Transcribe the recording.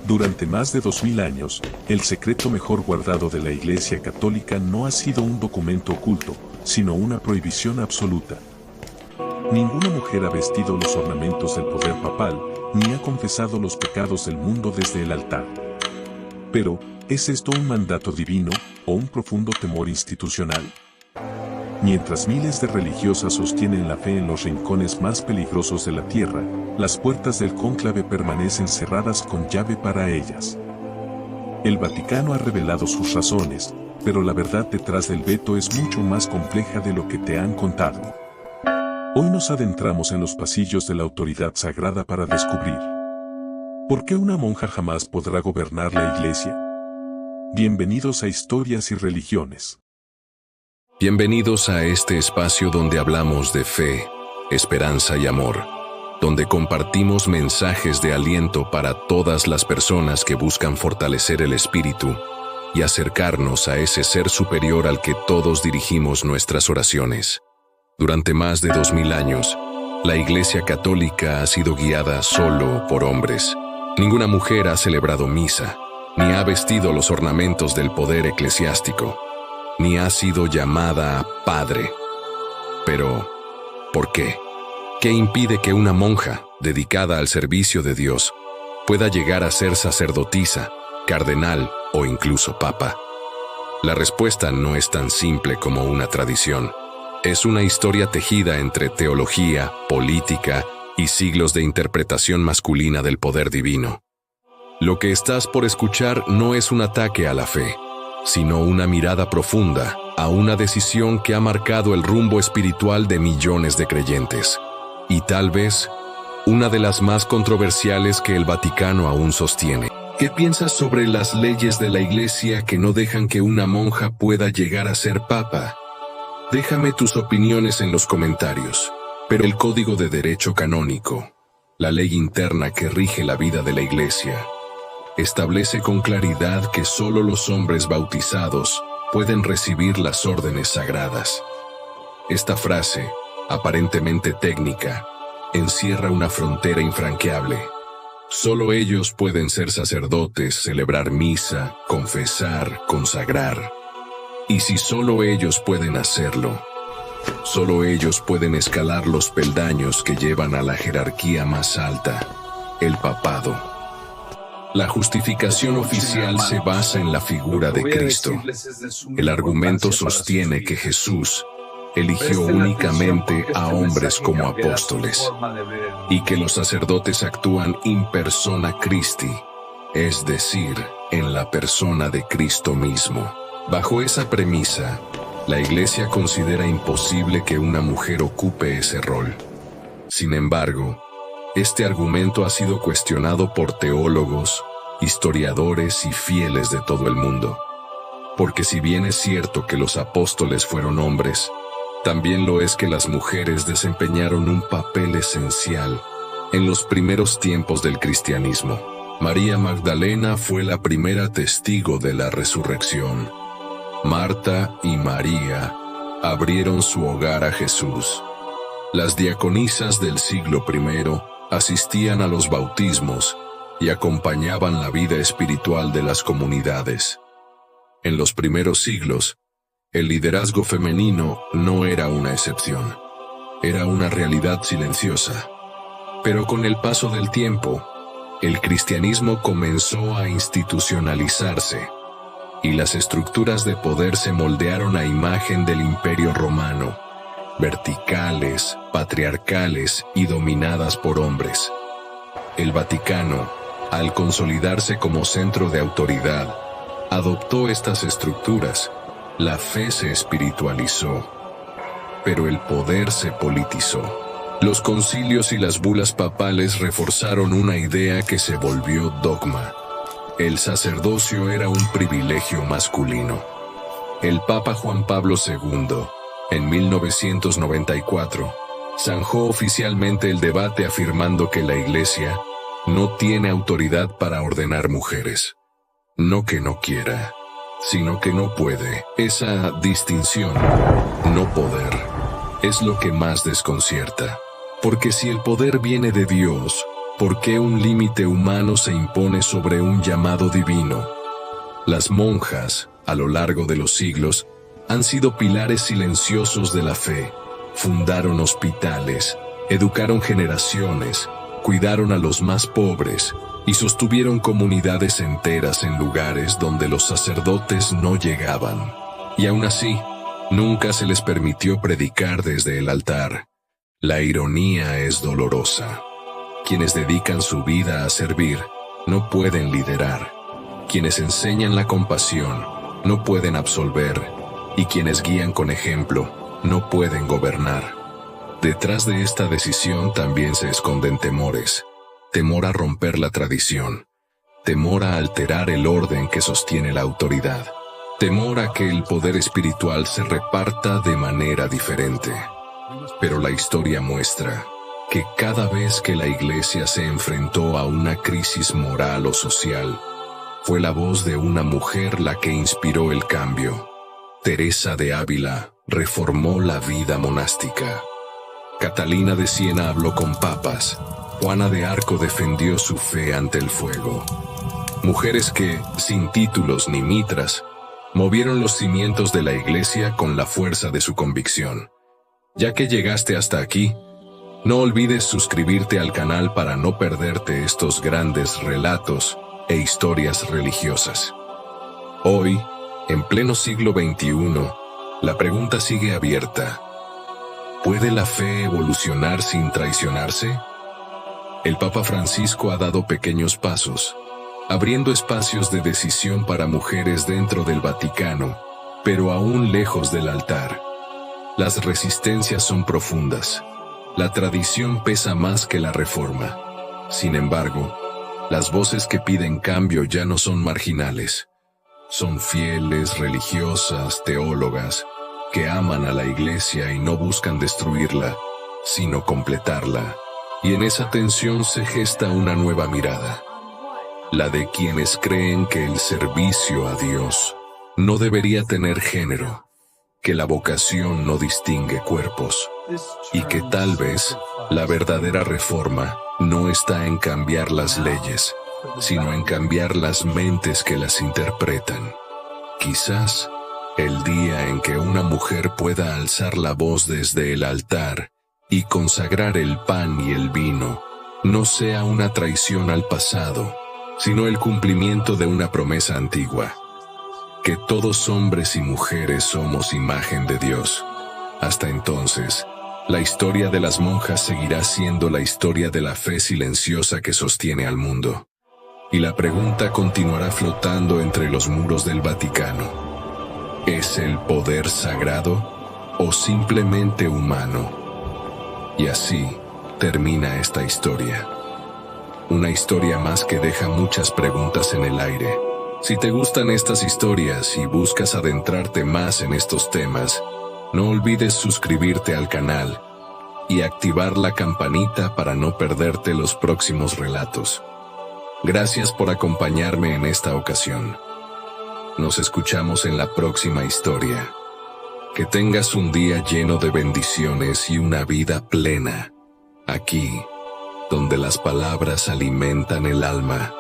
Durante más de 2000 años, el secreto mejor guardado de la Iglesia Católica no ha sido un documento oculto, sino una prohibición absoluta. Ninguna mujer ha vestido los ornamentos del poder papal, ni ha confesado los pecados del mundo desde el altar. Pero, ¿es esto un mandato divino, o un profundo temor institucional? Mientras miles de religiosas sostienen la fe en los rincones más peligrosos de la tierra, las puertas del cónclave permanecen cerradas con llave para ellas. El Vaticano ha revelado sus razones, pero la verdad detrás del veto es mucho más compleja de lo que te han contado. Hoy nos adentramos en los pasillos de la autoridad sagrada para descubrir ¿por qué una monja jamás podrá gobernar la Iglesia? Bienvenidos a Historias y Religiones. Bienvenidos a este espacio donde hablamos de fe, esperanza y amor, donde compartimos mensajes de aliento para todas las personas que buscan fortalecer el espíritu y acercarnos a ese ser superior al que todos dirigimos nuestras oraciones. Durante más de 2000 años, la Iglesia Católica ha sido guiada solo por hombres. Ninguna mujer ha celebrado misa, ni ha vestido los ornamentos del poder eclesiástico, ni ha sido llamada padre. Pero, ¿por qué? ¿Qué impide que una monja, dedicada al servicio de Dios, pueda llegar a ser sacerdotisa, cardenal o incluso papa? La respuesta no es tan simple como una tradición. Es una historia tejida entre teología, política y siglos de interpretación masculina del poder divino. Lo que estás por escuchar no es un ataque a la fe, sino una mirada profunda a una decisión que ha marcado el rumbo espiritual de millones de creyentes, y tal vez una de las más controversiales que el Vaticano aún sostiene. ¿Qué piensas sobre las leyes de la Iglesia que no dejan que una monja pueda llegar a ser papa? Déjame tus opiniones en los comentarios. Pero el Código de Derecho Canónico, la ley interna que rige la vida de la Iglesia, establece con claridad que solo los hombres bautizados pueden recibir las órdenes sagradas. Esta frase, aparentemente técnica, encierra una frontera infranqueable. Solo ellos pueden ser sacerdotes, celebrar misa, confesar, consagrar. Y si solo ellos pueden hacerlo, solo ellos pueden escalar los peldaños que llevan a la jerarquía más alta, el papado. La justificación oficial se basa en la figura de Cristo. El argumento sostiene que Jesús eligió únicamente a hombres como apóstoles y que los sacerdotes actúan in persona Christi, es decir, en la persona de Cristo mismo. Bajo esa premisa, la Iglesia considera imposible que una mujer ocupe ese rol. Sin embargo, este argumento ha sido cuestionado por teólogos, historiadores y fieles de todo el mundo. Porque si bien es cierto que los apóstoles fueron hombres, también lo es que las mujeres desempeñaron un papel esencial en los primeros tiempos del cristianismo. María Magdalena fue la primera testigo de la resurrección. Marta y María abrieron su hogar a Jesús. Las diaconisas del siglo I asistían a los bautismos y acompañaban la vida espiritual de las comunidades. En los primeros siglos, el liderazgo femenino no era una excepción. Era una realidad silenciosa. Pero con el paso del tiempo, el cristianismo comenzó a institucionalizarse, y las estructuras de poder se moldearon a imagen del Imperio Romano, verticales, patriarcales y dominadas por hombres. El Vaticano, al consolidarse como centro de autoridad, adoptó estas estructuras. La fe se espiritualizó, pero el poder se politizó. Los concilios y las bulas papales reforzaron una idea que se volvió dogma. El sacerdocio era un privilegio masculino. El Papa Juan Pablo II, en 1994, zanjó oficialmente el debate afirmando que la Iglesia no tiene autoridad para ordenar mujeres. No que no quiera, sino que no puede. Esa distinción, no poder, es lo que más desconcierta. Porque si el poder viene de Dios, ¿Por qué un límite humano se impone sobre un llamado divino? Las monjas, a lo largo de los siglos, han sido pilares silenciosos de la fe. Fundaron hospitales, educaron generaciones, cuidaron a los más pobres y sostuvieron comunidades enteras en lugares donde los sacerdotes no llegaban. Y aún así, nunca se les permitió predicar desde el altar. La ironía es dolorosa. Quienes dedican su vida a servir no pueden liderar. Quienes enseñan la compasión no pueden absolver. Y quienes guían con ejemplo no pueden gobernar. Detrás de esta decisión también se esconden temores. Temor a romper la tradición. Temor a alterar el orden que sostiene la autoridad. Temor a que el poder espiritual se reparta de manera diferente. Pero la historia muestra que cada vez que la Iglesia se enfrentó a una crisis moral o social, fue la voz de una mujer la que inspiró el cambio. Teresa de Ávila reformó la vida monástica. Catalina de Siena habló con papas. Juana de Arco defendió su fe ante el fuego. Mujeres que, sin títulos ni mitras, movieron los cimientos de la Iglesia con la fuerza de su convicción. Ya que llegaste hasta aquí, no olvides suscribirte al canal para no perderte estos grandes relatos e historias religiosas. Hoy, en pleno siglo XXI, la pregunta sigue abierta. ¿Puede la fe evolucionar sin traicionarse? El Papa Francisco ha dado pequeños pasos, abriendo espacios de decisión para mujeres dentro del Vaticano, pero aún lejos del altar. Las resistencias son profundas. La tradición pesa más que la reforma. Sin embargo, las voces que piden cambio ya no son marginales. Son fieles, religiosas, teólogas, que aman a la Iglesia y no buscan destruirla, sino completarla. Y en esa tensión se gesta una nueva mirada. La de quienes creen que el servicio a Dios no debería tener género, que la vocación no distingue cuerpos, y que tal vez la verdadera reforma no está en cambiar las leyes, sino en cambiar las mentes que las interpretan. Quizás el día en que una mujer pueda alzar la voz desde el altar y consagrar el pan y el vino, no sea una traición al pasado, sino el cumplimiento de una promesa antigua. Que todos hombres y mujeres somos imagen de Dios. Hasta entonces, la historia de las monjas seguirá siendo la historia de la fe silenciosa que sostiene al mundo. Y la pregunta continuará flotando entre los muros del Vaticano. ¿Es el poder sagrado o simplemente humano? Y así termina esta historia. Una historia más que deja muchas preguntas en el aire. Si te gustan estas historias y buscas adentrarte más en estos temas, no olvides suscribirte al canal y activar la campanita para no perderte los próximos relatos. Gracias por acompañarme en esta ocasión. Nos escuchamos en la próxima historia. Que tengas un día lleno de bendiciones y una vida plena, aquí, donde las palabras alimentan el alma.